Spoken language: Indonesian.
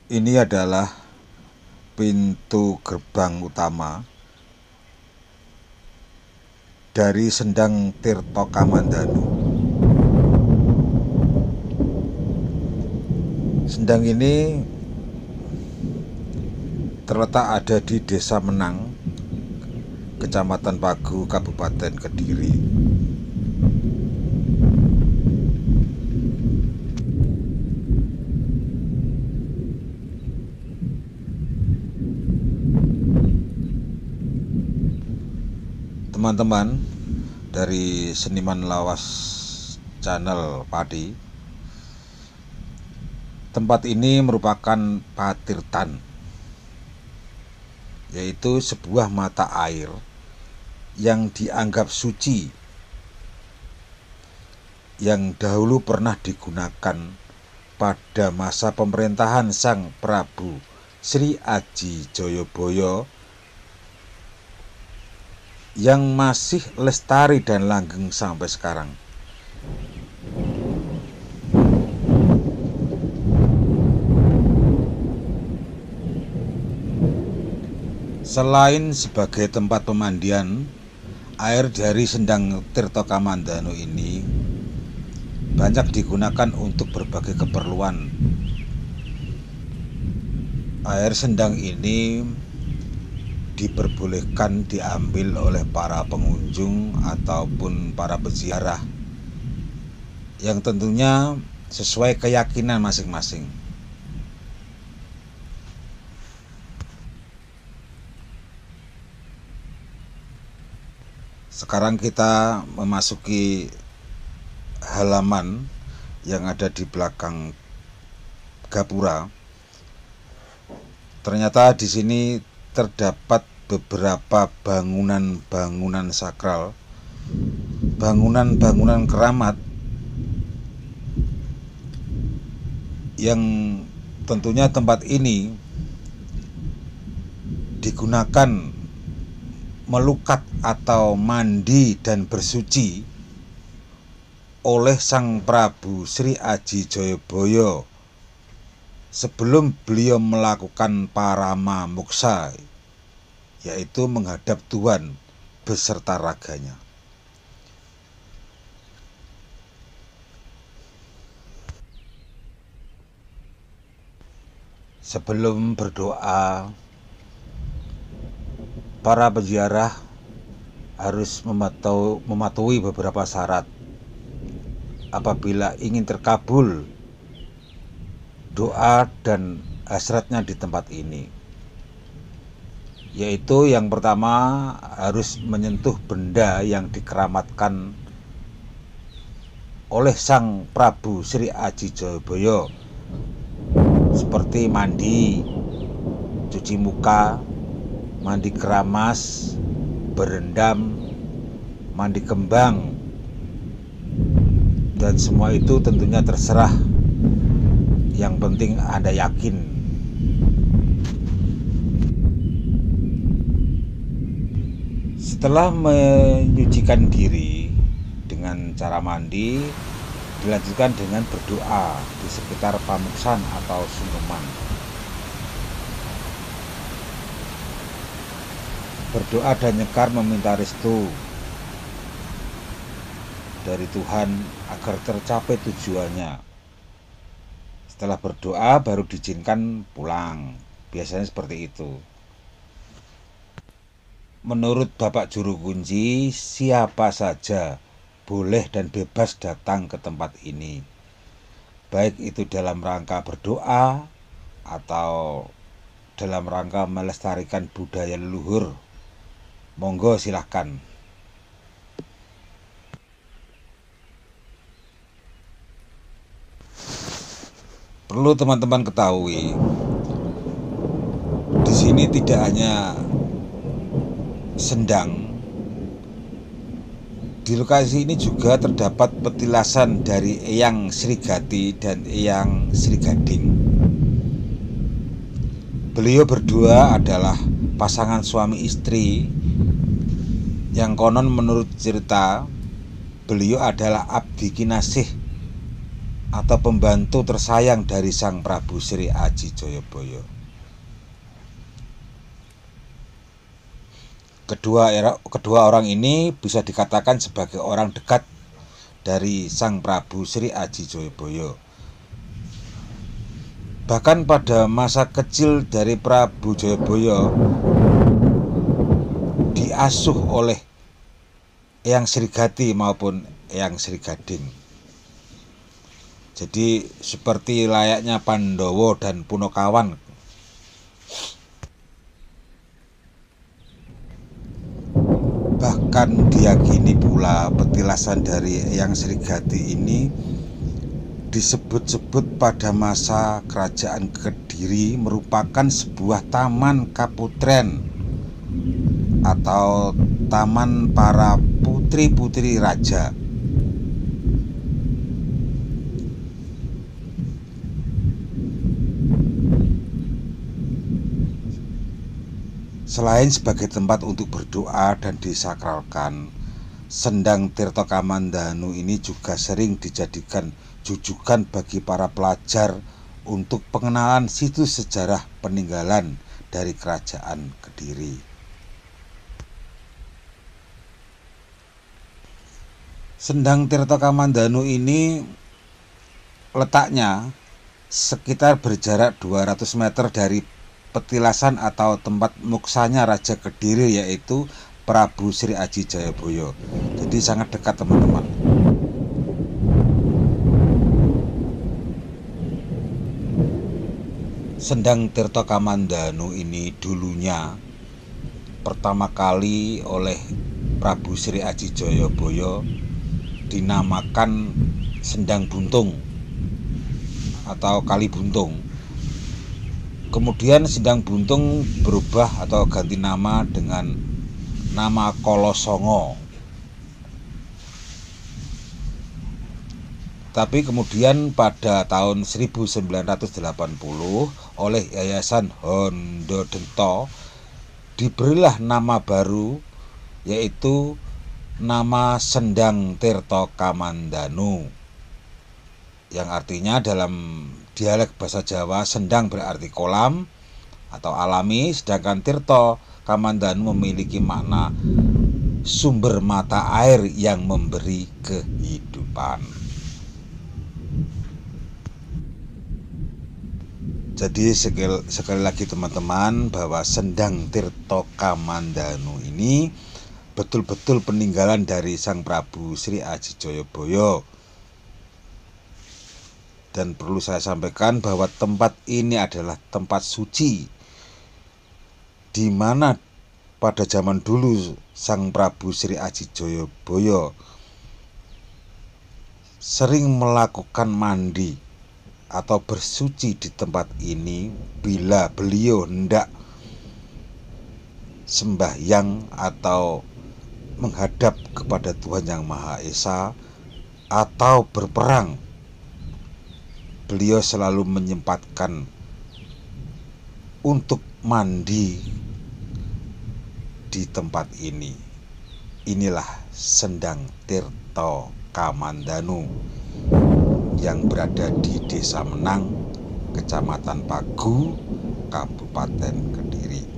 Ini adalah pintu gerbang utama dari Sendang Tirto Kamandanu. Sendang ini terletak ada di Desa Menang, Kecamatan Pagu, Kabupaten Kediri. Teman-teman dari Seniman Lawas Channel Padi, tempat ini merupakan patirtan, yaitu sebuah mata air yang dianggap suci, yang dahulu pernah digunakan pada masa pemerintahan Sang Prabu Sri Aji Joyoboyo, yang masih lestari dan langgeng sampai sekarang. Selain sebagai tempat pemandian, air dari Sendang Tirto Kamandanu ini banyak digunakan untuk berbagai keperluan. Air sendang ini diperbolehkan diambil oleh para pengunjung ataupun para peziarah, yang tentunya sesuai keyakinan masing-masing. Sekarang kita memasuki halaman yang ada di belakang gapura. Ternyata di sini terdapat beberapa bangunan-bangunan sakral, bangunan-bangunan keramat yang tentunya tempat ini digunakan melukat atau mandi dan bersuci oleh Sang Prabu Sri Aji Joyoboyo sebelum beliau melakukan parama moksa, yaitu menghadap Tuhan beserta raganya. Sebelum berdoa, para peziarah harus mematuhi beberapa syarat apabila ingin terkabul doa dan hasratnya di tempat ini, yaitu yang pertama harus menyentuh benda yang dikeramatkan oleh Sang Prabu Sri Aji Joyoboyo, seperti mandi, cuci muka, mandi keramas, berendam, mandi kembang, dan semua itu tentunya terserah. Yang penting Anda yakin. Setelah menyucikan diri dengan cara mandi, dilanjutkan dengan berdoa di sekitar pamuksan atau sungkeman. Berdoa dan nyekar meminta restu dari Tuhan agar tercapai tujuannya. Setelah berdoa baru diizinkan pulang. Biasanya seperti itu. Menurut Bapak Juru Kunci, siapa saja boleh dan bebas datang ke tempat ini, baik itu dalam rangka berdoa atau dalam rangka melestarikan budaya leluhur. Monggo silahkan. Perlu teman-teman ketahui, di sini tidak hanya sendang, di lokasi ini juga terdapat petilasan dari Eyang Srigati dan Eyang Srigading. Beliau berdua adalah pasangan suami istri yang konon menurut cerita beliau adalah abdi kinasih atau pembantu tersayang dari Sang Prabu Sri Aji Jayabaya. Kedua orang ini bisa dikatakan sebagai orang dekat dari Sang Prabu Sri Aji Jayabaya. Bahkan pada masa kecil dari Prabu Jayabaya diasuh oleh Eyang Srigati maupun Eyang Srigading. Jadi seperti layaknya Pandhawa dan Punakawan. Bahkan diyakini pula petilasan dari Eyang Srigati ini disebut-sebut pada masa kerajaan Kediri merupakan sebuah taman kaputren atau taman para putri-putri raja. Selain sebagai tempat untuk berdoa dan disakralkan, Sendang Tirta Kamandanu ini juga sering dijadikan jujukan bagi para pelajar untuk pengenalan situs sejarah peninggalan dari kerajaan Kediri. Sendang Tirta Kamandanu ini letaknya sekitar berjarak 200 meter dari petilasan atau tempat muksanya Raja Kediri, yaitu Prabu Sri Aji Jayabaya. Jadi sangat dekat, teman-teman. Sendang Tirta Kamandanu ini dulunya pertama kali oleh Prabu Sri Aji Jayabaya dinamakan Sendang Buntung atau Kali Buntung. Kemudian Sendang Buntung berubah atau ganti nama dengan nama Kolosongo. Tapi kemudian pada tahun 1980 oleh Yayasan Hondodento diberilah nama baru, yaitu nama Sendang Tirta Kamandanu, yang artinya dalam dialek bahasa Jawa sendang berarti kolam atau alami, sedangkan Tirta Kamandanu memiliki makna sumber mata air yang memberi kehidupan. Jadi sekali lagi teman-teman, bahwa Sendang Tirta Kamandanu ini betul-betul peninggalan dari Sang Prabu Sri Aji Jayabaya. Dan perlu saya sampaikan bahwa tempat ini adalah tempat suci, di mana pada zaman dulu Sang Prabu Sri Aji Jayabaya sering melakukan mandi atau bersuci di tempat ini bila beliau hendak sembahyang atau menghadap kepada Tuhan Yang Maha Esa atau berperang. Beliau selalu menyempatkan untuk mandi di tempat ini. Inilah Sendang Tirta Kamandanu yang berada di Desa Menang, Kecamatan Pagu, Kabupaten Kediri.